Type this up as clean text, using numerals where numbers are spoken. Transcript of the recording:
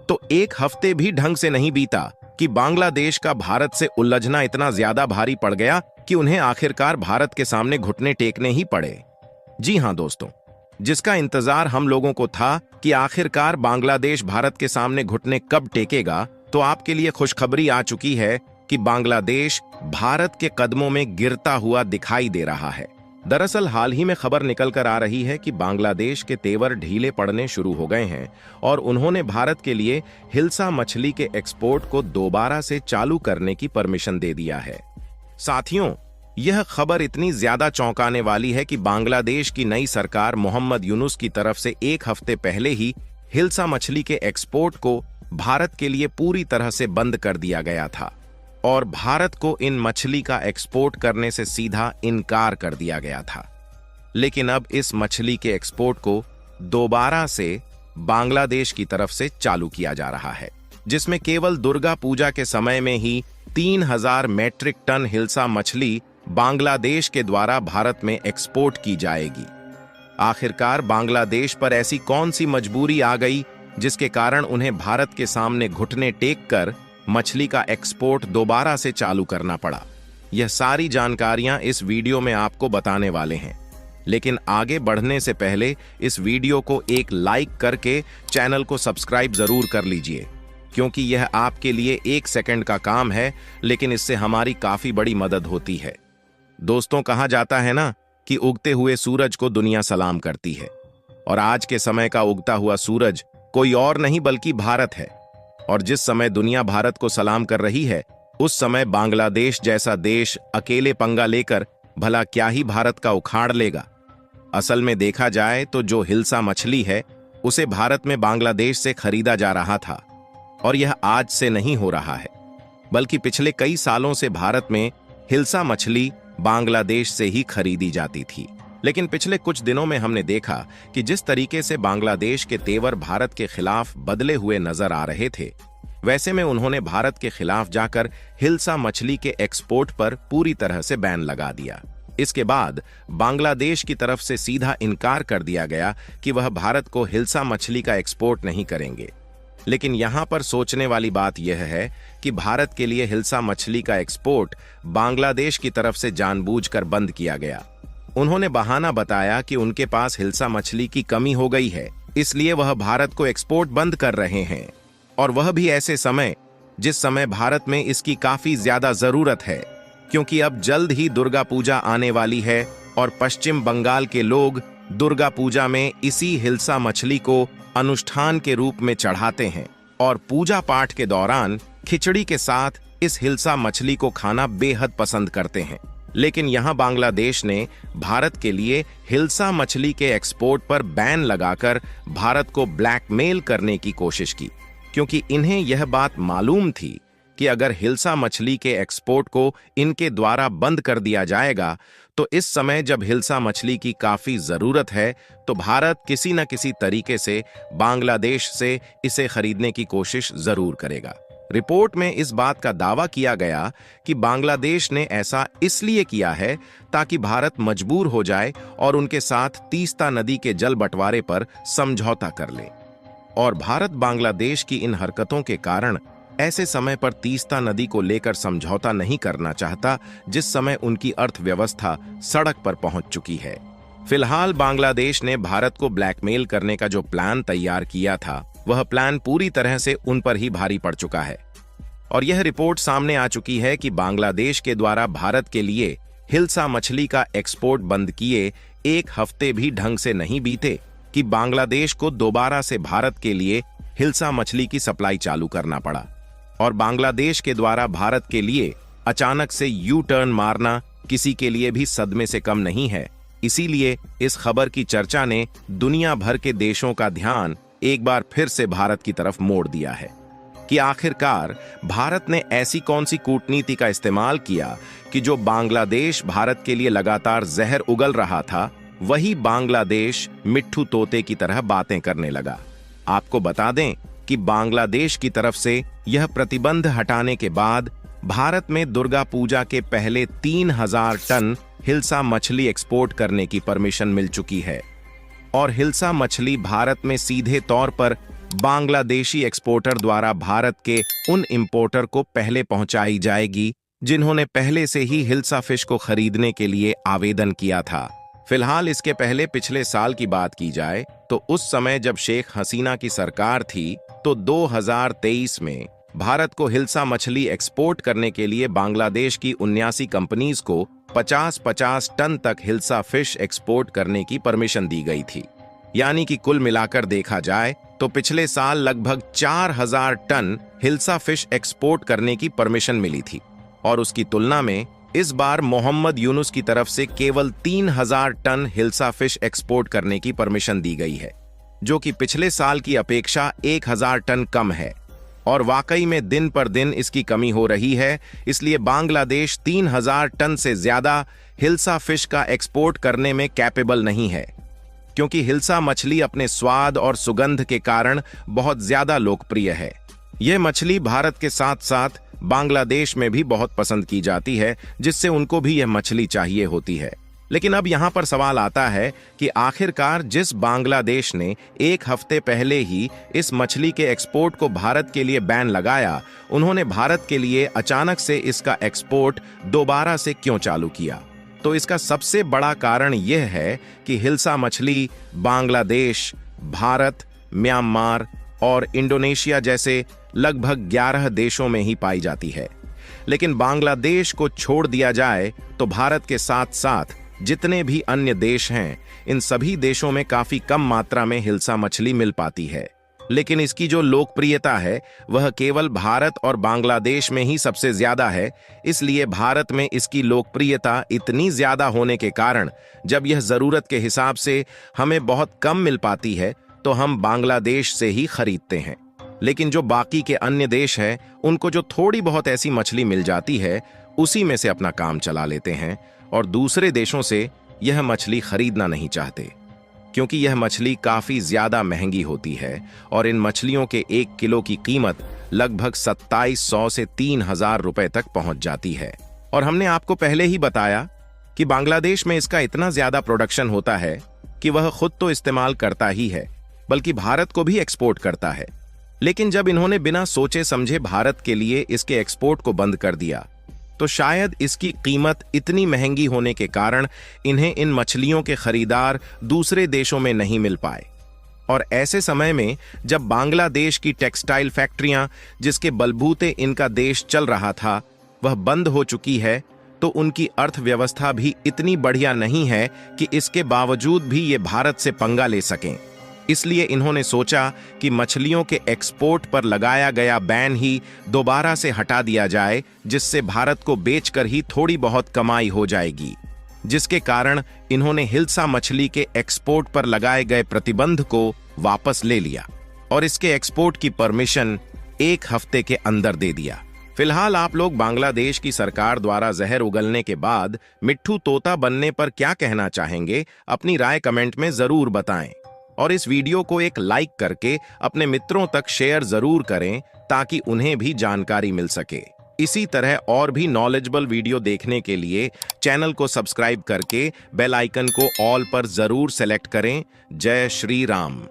तो एक हफ्ते भी ढंग से नहीं बीता कि बांग्लादेश का भारत से उलझना इतना ज्यादा भारी पड़ गया कि उन्हें आखिरकार भारत के सामने घुटने टेकने ही पड़े। जी हां दोस्तों, जिसका इंतजार हम लोगों को था कि आखिरकार बांग्लादेश भारत के सामने घुटने कब टेकेगा, तो आपके लिए खुशखबरी आ चुकी है कि बांग्लादेश भारत के कदमों में गिरता हुआ दिखाई दे रहा है। दरअसल हाल ही में खबर निकल कर आ रही है कि बांग्लादेश के तेवर ढीले पड़ने शुरू हो गए हैं और उन्होंने भारत के लिए हिल्सा मछली के एक्सपोर्ट को दोबारा से चालू करने की परमिशन दे दिया है। साथियों, यह खबर इतनी ज्यादा चौंकाने वाली है कि बांग्लादेश की नई सरकार मोहम्मद यूनुस की तरफ से एक हफ्ते पहले ही हिल्सा मछली के एक्सपोर्ट को भारत के लिए पूरी तरह से बंद कर दिया गया था और भारत को इन मछली का एक्सपोर्ट करने से सीधा इनकार कर दिया गया था। लेकिन अब इस मछली के एक्सपोर्ट को दोबारा से बांग्लादेश की तरफ से चालू किया जा रहा है, जिसमें केवल दुर्गा पूजा के समय में ही 3000 मैट्रिक टन हिल्सा मछली बांग्लादेश के द्वारा भारत में एक्सपोर्ट की जाएगी। आखिरकार बांग्लादेश पर ऐसी कौन सी मजबूरी आ गई जिसके कारण उन्हें भारत के सामने घुटने टेक कर मछली का एक्सपोर्ट दोबारा से चालू करना पड़ा? यह सारी जानकारियां इस वीडियो में आपको बताने वाले हैं। लेकिन आगे बढ़ने से पहले इस वीडियो को एक लाइक करके चैनल को सब्सक्राइब जरूर कर लीजिए, क्योंकि यह आपके लिए 1 सेकंड का काम है, लेकिन इससे हमारी काफी बड़ी मदद होती है। दोस्तों, कहा जाता है ना कि उगते हुए सूरज को दुनिया सलाम करती है, और आज के समय का उगता हुआ सूरज कोई और नहीं बल्कि भारत है। और जिस समय दुनिया भारत को सलाम कर रही है, उस समय बांग्लादेश जैसा देश अकेले पंगा लेकर भला क्या ही भारत का उखाड़ लेगा। असल में देखा जाए तो जो हिल्सा मछली है उसे भारत में बांग्लादेश से खरीदा जा रहा था, और यह आज से नहीं हो रहा है, बल्कि पिछले कई सालों से भारत में हिल्सा मछली बांग्लादेश से ही खरीदी जाती थी। लेकिन पिछले कुछ दिनों में हमने देखा कि जिस तरीके से बांग्लादेश के तेवर भारत के खिलाफ बदले हुए नजर आ रहे थे, वैसे में उन्होंने भारत के खिलाफ जाकर हिल्सा मछली के एक्सपोर्ट पर पूरी तरह से बैन लगा दिया। इसके बाद बांग्लादेश की तरफ से सीधा इनकार कर दिया गया कि वह भारत को हिल्सा मछली का एक्सपोर्ट नहीं करेंगे। लेकिन यहां पर सोचने वाली बात यह है कि भारत के लिए हिल्सा मछली का एक्सपोर्ट बांग्लादेश की तरफ से जानबूझकर बंद किया गया। उन्होंने बहाना बताया कि उनके पास हिल्सा मछली की कमी हो गई है, इसलिए वह भारत को एक्सपोर्ट बंद कर रहे हैं, और वह भी ऐसे समय जिस समय भारत में इसकी काफी ज्यादा जरूरत है, क्योंकि अब जल्द ही दुर्गा पूजा आने वाली है और पश्चिम बंगाल के लोग दुर्गा पूजा में इसी हिल्सा मछली को अनुष्ठान के रूप में चढ़ाते हैं और पूजा पाठ के दौरान खिचड़ी के साथ इस हिल्सा मछली को खाना बेहद पसंद करते हैं। लेकिन यहां बांग्लादेश ने भारत के लिए हिल्सा मछली के एक्सपोर्ट पर बैन लगाकर भारत को ब्लैकमेल करने की कोशिश की, क्योंकि इन्हें यह बात मालूम थी कि अगर हिल्सा मछली के एक्सपोर्ट को इनके द्वारा बंद कर दिया जाएगा तो इस समय जब हिल्सा मछली की काफी जरूरत है, तो भारत किसी न किसी तरीके से बांग्लादेश से इसे खरीदने की कोशिश जरूर करेगा। रिपोर्ट में इस बात का दावा किया गया कि बांग्लादेश ने ऐसा इसलिए किया है ताकि भारत मजबूर हो जाए और उनके साथ तीस्ता नदी के जल बंटवारे पर समझौता कर ले। और भारत बांग्लादेश की इन हरकतों के कारण ऐसे समय पर तीस्ता नदी को लेकर समझौता नहीं करना चाहता जिस समय उनकी अर्थव्यवस्था सड़क पर पहुंच चुकी है। फिलहाल बांग्लादेश ने भारत को ब्लैकमेल करने का जो प्लान तैयार किया था, वह प्लान पूरी तरह से उन पर ही भारी पड़ चुका है, और यह रिपोर्ट सामने आ चुकी है कि बांग्लादेश के द्वारा भारत के लिए हिल्सा मछली का एक्सपोर्ट बंद किए एक हफ्ते भी ढंग से नहीं बीते कि बांग्लादेश को दोबारा से भारत के लिए हिल्सा मछली की सप्लाई चालू करना पड़ा। और बांग्लादेश के द्वारा भारत के लिए अचानक से यू टर्न मारना किसी के लिए भी सदमे से कम नहीं है। इसीलिए इस खबर की चर्चा ने दुनिया भर के देशों का ध्यान एक बार फिर से भारत की तरफ मोड़ दिया है कि आखिरकार भारत ने ऐसी कौन सी कूटनीति का इस्तेमाल किया कि जो बांग्लादेश भारत के लिए लगातार जहर उगल रहा था, वही बांग्लादेश मिट्ठू तोते की तरह बातें करने लगा। आपको बता दें कि बांग्लादेश की तरफ से यह प्रतिबंध हटाने के बाद भारत में दुर्गा पूजा के पहले 3000 टन हिल्सा मछली एक्सपोर्ट करने की परमिशन मिल चुकी है, और हिल्सा मछली भारत में सीधे तौर पर बांग्लादेशी एक्सपोर्टर द्वारा भारत के उन इंपोर्टर को पहले पहुंचाई जाएगी जिन्होंने पहले से ही हिल्सा फिश को खरीदने के लिए आवेदन किया था। फिलहाल इसके पहले पिछले साल की बात की जाए तो उस समय जब शेख हसीना की सरकार थी तो 2023 में भारत को हिल्सा मछली एक्सपोर्ट करने के लिए बांग्लादेश की 79 कंपनीज को 50-50 टन तक हिल्सा फिश एक्सपोर्ट करने की परमिशन दी गई थी। यानी कि कुल मिलाकर देखा जाए तो पिछले साल लगभग 4000 टन हिल्सा फिश एक्सपोर्ट करने की परमिशन मिली थी और उसकी तुलना में इस बार मोहम्मद यूनुस की तरफ से केवल 3000 टन हिल्सा फिश एक्सपोर्ट करने की परमिशन दी गई है, जो कि पिछले साल की अपेक्षा 1000 टन कम है। और वाकई में दिन पर दिन इसकी कमी हो रही है, इसलिए बांग्लादेश 3000 टन से ज्यादा हिल्सा फिश का एक्सपोर्ट करने में कैपेबल नहीं है, क्योंकि हिल्सा मछली अपने स्वाद और सुगंध के कारण बहुत ज्यादा लोकप्रिय है। यह मछली भारत के साथ साथ बांग्लादेश में भी बहुत पसंद की जाती है, जिससे उनको भी यह मछली चाहिए होती है। लेकिन अब यहां पर सवाल आता है कि आखिरकार जिस बांग्लादेश ने एक हफ्ते पहले ही इस मछली के एक्सपोर्ट को भारत के लिए बैन लगाया, उन्होंने भारत के लिए अचानक से इसका एक्सपोर्ट दोबारा से क्यों चालू किया? तो इसका सबसे बड़ा कारण यह है कि हिल्सा मछली बांग्लादेश, भारत, म्यांमार और इंडोनेशिया जैसे लगभग 11 देशों में ही पाई जाती है। लेकिन बांग्लादेश को छोड़ दिया जाए तो भारत के साथ साथ जितने भी अन्य देश हैं, इन सभी देशों में काफी कम मात्रा में हिल्सा मछली मिल पाती है। लेकिन इसकी जो लोकप्रियता है वह केवल भारत और बांग्लादेश में ही सबसे ज्यादा है। इसलिए भारत में इसकी लोकप्रियता इतनी ज्यादा होने के कारण जब यह जरूरत के हिसाब से हमें बहुत कम मिल पाती है तो हम बांग्लादेश से ही खरीदते हैं। लेकिन जो बाकी के अन्य देश हैं, उनको जो थोड़ी बहुत ऐसी मछली मिल जाती है उसी में से अपना काम चला लेते हैं और दूसरे देशों से यह मछली खरीदना नहीं चाहते, क्योंकि यह मछली काफी ज्यादा महंगी होती है और इन मछलियों के 1 किलो की कीमत लगभग 2700 से 3000 रुपए तक पहुंच जाती है। और हमने आपको पहले ही बताया कि बांग्लादेश में इसका इतना ज्यादा प्रोडक्शन होता है कि वह खुद तो इस्तेमाल करता ही है, बल्कि भारत को भी एक्सपोर्ट करता है। लेकिन जब इन्होंने बिना सोचे समझे भारत के लिए इसके एक्सपोर्ट को बंद कर दिया, तो शायद इसकी कीमत इतनी महंगी होने के कारण इन्हें इन मछलियों के खरीदार दूसरे देशों में नहीं मिल पाए। और ऐसे समय में जब बांग्लादेश की टेक्सटाइल फैक्ट्रियां, जिसके बलबूते इनका देश चल रहा था, वह बंद हो चुकी है, तो उनकी अर्थव्यवस्था भी इतनी बढ़िया नहीं है कि इसके बावजूद भी ये भारत से पंगा ले सकें। इसलिए इन्होंने सोचा कि मछलियों के एक्सपोर्ट पर लगाया गया बैन ही दोबारा से हटा दिया जाए, जिससे भारत को बेचकर ही थोड़ी बहुत कमाई हो जाएगी। जिसके कारण इन्होंने हिल्सा मछली के एक्सपोर्ट पर लगाए गए प्रतिबंध को वापस ले लिया और इसके एक्सपोर्ट की परमिशन 1 हफ्ते के अंदर दे दिया। फिलहाल आप लोग बांग्लादेश की सरकार द्वारा जहर उगलने के बाद मिट्ठू तोता बनने पर क्या कहना चाहेंगे? अपनी राय कमेंट में जरूर बताएं और इस वीडियो को एक लाइक करके अपने मित्रों तक शेयर जरूर करें ताकि उन्हें भी जानकारी मिल सके। इसी तरह और भी नॉलेजेबल वीडियो देखने के लिए चैनल को सब्सक्राइब करके बेल आइकन को ऑल पर जरूर सेलेक्ट करें। जय श्री राम।